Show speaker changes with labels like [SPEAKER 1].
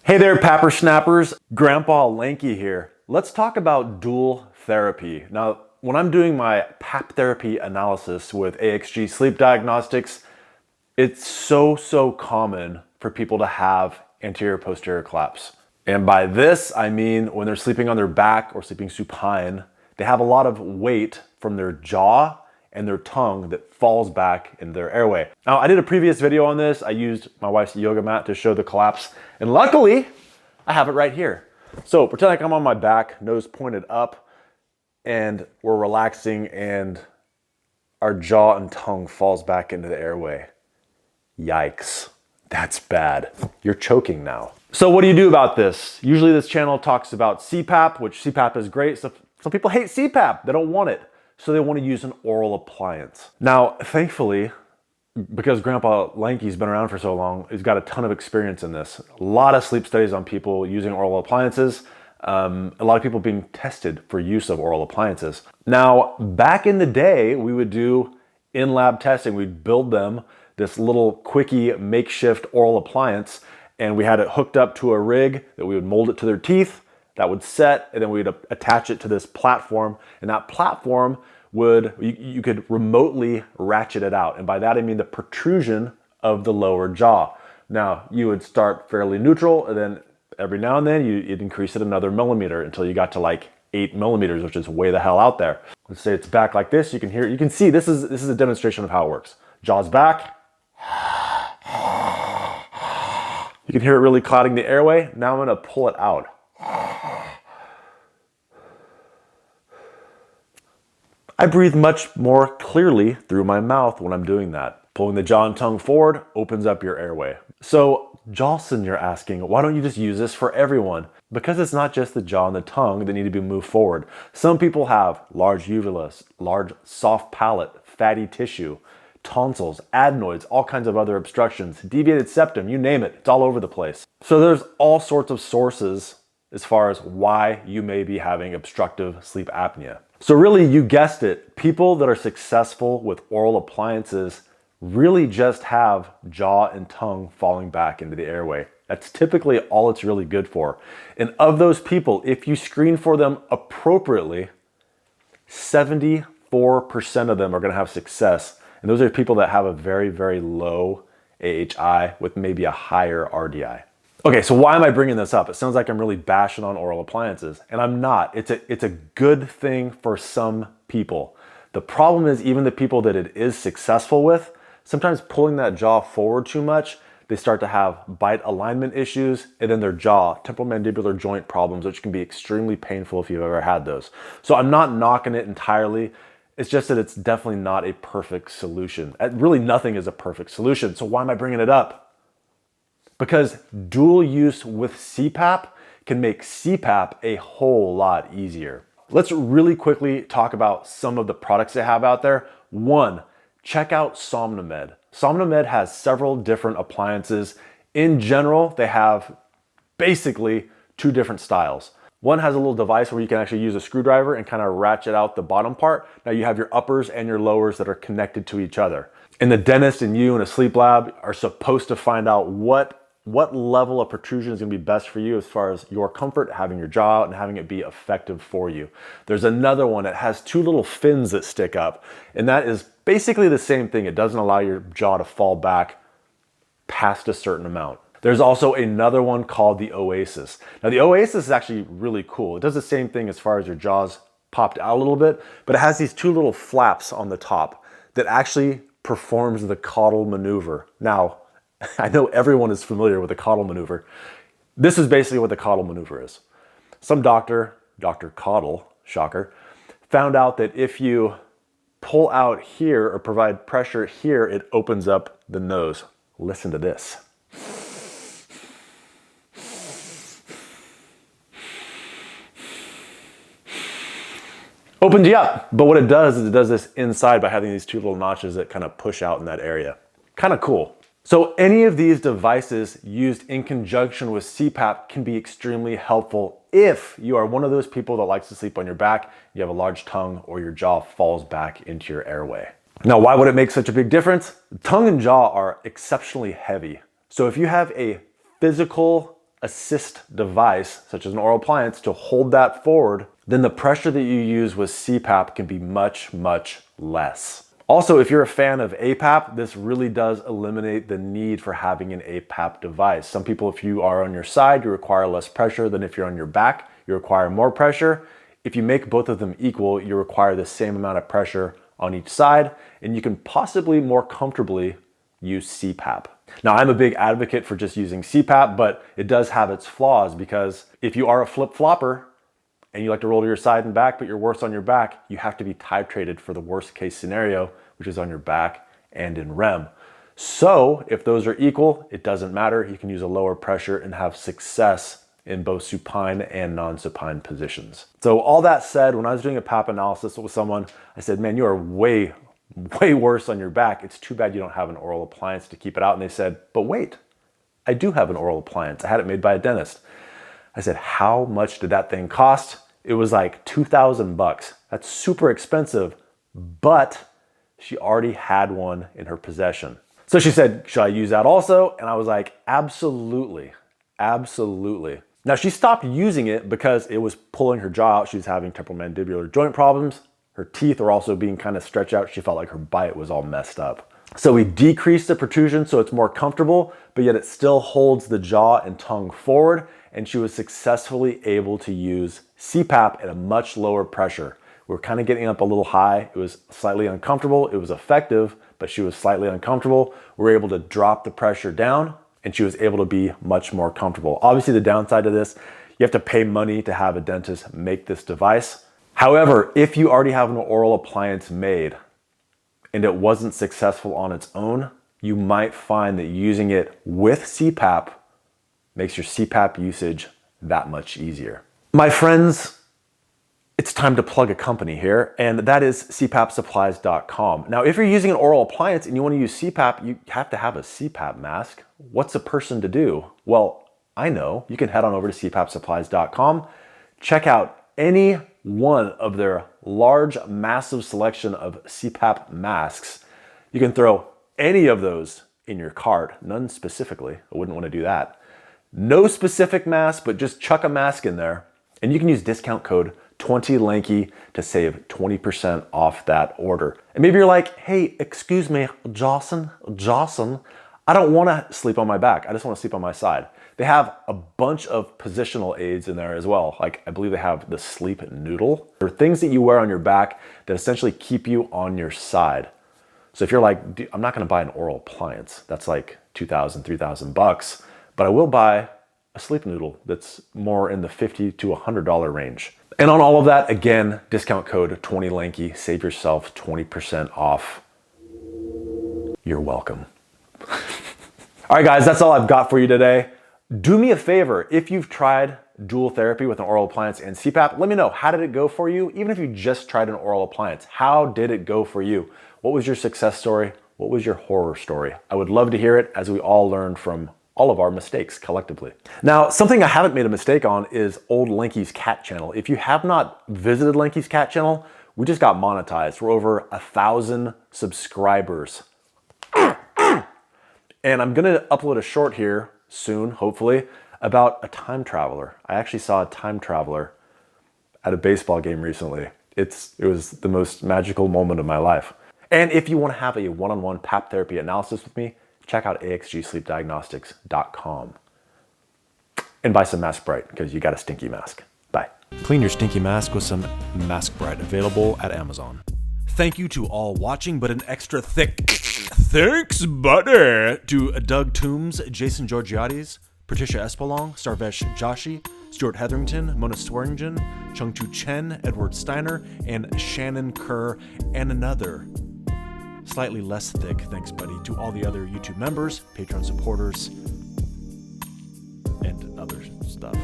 [SPEAKER 1] Hey there, Papper Snappers. Grandpa Lanky here. Let's talk about dual therapy. Now, when I'm doing my PAP therapy analysis with AXG Sleep Diagnostics, it's so common for people to have anterior posterior collapse. And by this, I mean when they're sleeping on their back or sleeping supine, they have a lot of weight from their jaw and their tongue that falls back in their airway. Now, I did a previous video on this. I used my wife's yoga mat to show the collapse, and luckily, I have it right here. So pretend like I'm on my back, nose pointed up, and we're relaxing, and our jaw and tongue falls back into the airway. Yikes, that's bad. You're choking now. So what do you do about this? Usually this channel talks about CPAP, which CPAP is great. So some people hate CPAP, they don't want it. So they want to use an oral appliance. Now, thankfully, because Grandpa Lanky's been around for so long, he's got a ton of experience in this. A lot of sleep studies on people using oral appliances. A lot of people being tested for use of oral appliances. Now, back in the day, we would do in-lab testing. We'd build them this little quickie makeshift oral appliance, and we had it hooked up to a rig that we would mold it to their teeth. That would set, and then we'd attach it to this platform, and that platform would, you could remotely ratchet it out. And by that I mean the protrusion of the lower jaw. Now, you would start fairly neutral, and then every now and then you'd increase it another millimeter until you got to like 8 millimeters, which is way the hell out there. Let's say it's back like this. You can hear, you can see this is a demonstration of how it works. Jaw's back. You can hear it really clouding the airway. Now I'm gonna pull it out. I breathe much more clearly through my mouth when I'm doing that. Pulling the jaw and tongue forward opens up your airway. So, Jolson, you're asking, why don't you just use this for everyone? Because it's not just the jaw and the tongue that need to be moved forward. Some people have large uvulas, large soft palate, fatty tissue, tonsils, adenoids, all kinds of other obstructions, deviated septum, you name it, it's all over the place. So there's all sorts of sources as far as why you may be having obstructive sleep apnea. So really, you guessed it, people that are successful with oral appliances really just have jaw and tongue falling back into the airway. That's typically all it's really good for. And of those people, if you screen for them appropriately, 74% of them are gonna have success. And those are people that have a very low AHI with maybe a higher RDI. Okay, so why am I bringing this up? It sounds like I'm really bashing on oral appliances, and I'm not. It's a good thing for some people. The problem is even the people that it is successful with, sometimes pulling that jaw forward too much, they start to have bite alignment issues, and then their jaw, temporal mandibular joint problems, which can be extremely painful if you've ever had those. So I'm not knocking it entirely. It's just that it's definitely not a perfect solution. Really, nothing is a perfect solution. So why am I bringing it up? Because dual use with CPAP can make CPAP a whole lot easier. Let's really quickly talk about some of the products they have out there. One, check out SomnoMed. SomnoMed has several different appliances. In general, they have basically two different styles. One has a little device where you can actually use a screwdriver and kind of ratchet out the bottom part. Now you have your uppers and your lowers that are connected to each other. And the dentist and you in a sleep lab are supposed to find out what level of protrusion is gonna be best for you as far as your comfort, having your jaw out and having it be effective for you. There's another one that has two little fins that stick up, and that is basically the same thing. It doesn't allow your jaw to fall back past a certain amount. There's also another one called the Oasis. Now the Oasis is actually really cool. It does the same thing as far as your jaw's popped out a little bit, but it has these two little flaps on the top that actually performs the caudal maneuver. Now, I know everyone is familiar with the caudal maneuver. This is basically what the caudal maneuver is. Some doctor, Dr. Caudal, shocker, found out that if you pull out here or provide pressure here, it opens up the nose. Listen to this. Opens you up, but what it does is it does this inside by having these two little notches that kind of push out in that area. Kind of cool. So any of these devices used in conjunction with CPAP can be extremely helpful if you are one of those people that likes to sleep on your back, you have a large tongue, or your jaw falls back into your airway. Now, why would it make such a big difference? Tongue and jaw are exceptionally heavy. So if you have a physical assist device, such as an oral appliance, to hold that forward, then the pressure that you use with CPAP can be much, much less. Also, if you're a fan of APAP, this really does eliminate the need for having an APAP device. Some people, if you are on your side, you require less pressure than if you're on your back, you require more pressure. If you make both of them equal, you require the same amount of pressure on each side, and you can possibly more comfortably use CPAP. Now, I'm a big advocate for just using CPAP, but it does have its flaws, because if you are a flip-flopper and you like to roll to your side and back, but you're worse on your back, you have to be titrated for the worst case scenario, which is on your back and in REM. So if those are equal, it doesn't matter. You can use a lower pressure and have success in both supine and non-supine positions. So all that said, when I was doing a PAP analysis with someone, I said, man, you are way worse on your back. It's too bad you don't have an oral appliance to keep it out. And they said, but wait, I do have an oral appliance. I had it made by a dentist. I said, how much did that thing cost? It was like $2,000. That's super expensive, but she already had one in her possession. So she said, should I use that also? And I was like, absolutely, absolutely. Now she stopped using it because it was pulling her jaw out. She was having temporomandibular joint problems. Her teeth were also being kind of stretched out. She felt like her bite was all messed up. So we decreased the protrusion so it's more comfortable, but yet it still holds the jaw and tongue forward, and she was successfully able to use CPAP at a much lower pressure. We were kind of getting up a little high. It was slightly uncomfortable. It was effective, but she was slightly uncomfortable. We were able to drop the pressure down, and she was able to be much more comfortable. Obviously, the downside to this, you have to pay money to have a dentist make this device. However, if you already have an oral appliance made and it wasn't successful on its own, you might find that using it with CPAP makes your CPAP usage that much easier. My friends, it's time to plug a company here, and that is CPAPsupplies.com. Now, if you're using an oral appliance and you want to use CPAP, you have to have a CPAP mask. What's a person to do? Well, I know. You can head on over to CPAPsupplies.com, check out any one of their large, massive selection of CPAP masks. You can throw any of those in your cart, none specifically. I wouldn't want to do that. No specific mask, but just chuck a mask in there, and you can use discount code 20lanky to save 20% off that order. And maybe you're like, hey, excuse me, Jocelyn, I don't want to sleep on my back. I just want to sleep on my side. They have a bunch of positional aids in there as well. Like, I believe they have the sleep noodle. They're things that you wear on your back that essentially keep you on your side. So if you're like, I'm not going to buy an oral appliance, that's like $2,000, $3,000, but I will buy a sleep noodle that's more in the $50 to $100 range. And on all of that, again, discount code 20lanky, save yourself 20% off. You're welcome. All right, guys, that's all I've got for you today. Do me a favor, if you've tried dual therapy with an oral appliance and CPAP, let me know, how did it go for you? Even if you just tried an oral appliance, how did it go for you? What was your success story? What was your horror story? I would love to hear it, as we all learn from all of our mistakes collectively. Now, something I haven't made a mistake on is old Lanky's cat channel. If you have not visited Lanky's cat channel, we just got monetized. We're over 1,000 subscribers. And I'm gonna upload a short here soon, hopefully, about a time traveler. I actually saw a time traveler at a baseball game recently. It was the most magical moment of my life. And if you want to have a one-on-one PAP therapy analysis with me, check out axgsleepdiagnostics.com and buy some Mask Bright, because you got a stinky mask. Bye. Clean your stinky mask with some Mask Bright, available at Amazon. Thank you to all watching, but an extra thick thanks, buddy, to Doug Toombs, Jason Georgiades, Patricia Espelong, Sarvesh Joshi, Stuart Hetherington, Mona Swearingen, Chungtu Chen, Edward Steiner, and Shannon Kerr, and another slightly less thick thanks, buddy, to all the other YouTube members, Patreon supporters, and other stuff.